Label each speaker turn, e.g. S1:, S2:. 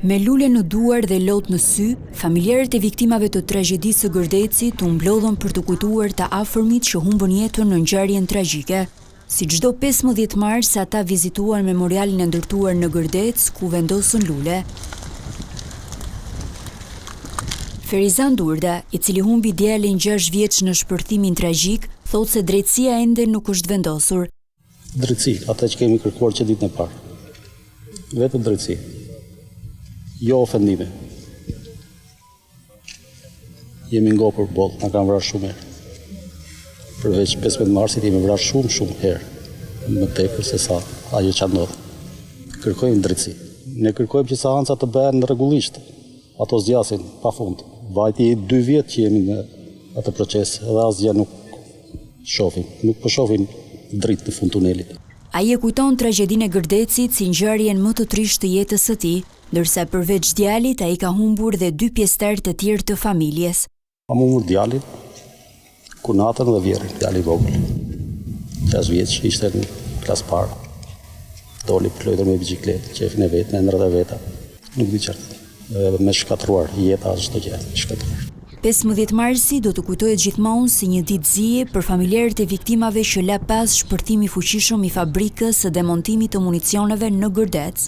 S1: Me lule në duar dhe lot në sy, familjarët e viktimave të tragjedisë së Gërdecit u mblodhën për të kujtuar të afërmit që humbën jetën në ngjarjen tragjike. Si çdo 15 mars, ata vizituan memorialin e ndërtuar në Gërdec, ku vendosën lule. Ferizan Durda, i cili humbi djalin 6 vjeç në shpërthimin tragjik, thotë se drejtësia ende nuk është vendosur.
S2: Drejtësi, ata që kemi kërkuar që ditën e parë. Vetëm drejtësi. Jo ofendime. Jemi ngopur boll, na kanë vrarë shumë herë. Përveç 15 marsit jemi vrarë shumë herë. Më tepër se sa ajo që ndodh. Kërkojmë drejtësi. Ne kërkojmë që seancat të bëhen rregullisht. Ato zgjasin pafund. Vajti 2 vjet që jemi në atë proces dhe asgjë nuk shohim. Nuk po shohim dritë në fund tunelit.
S1: Ai e kujton tragjedinë e Gërdecit si ngjarjen më të trisht të jetës së tij, ndërsa përveç djalit ai ka humbur dhe 2 pjesëtar të tjerë të familjes.
S2: Kam humbur djalin, kunatën dhe vjerin, djali i vogël. 6 vjeç, ishte në klasë parë. Doli për lojtër me bicikletë, qefin e vetë, në ndërët e veta. Nuk di qartë. Me shkatruar, jeta çdo gjë, shkatruar.
S1: 15 marsi do të kujtohet gjithmonë si një ditë zije për familjarët e viktimave që la pas shpërthimi fuqishëm i fabrikës së demontimit të municioneve në Gërdec.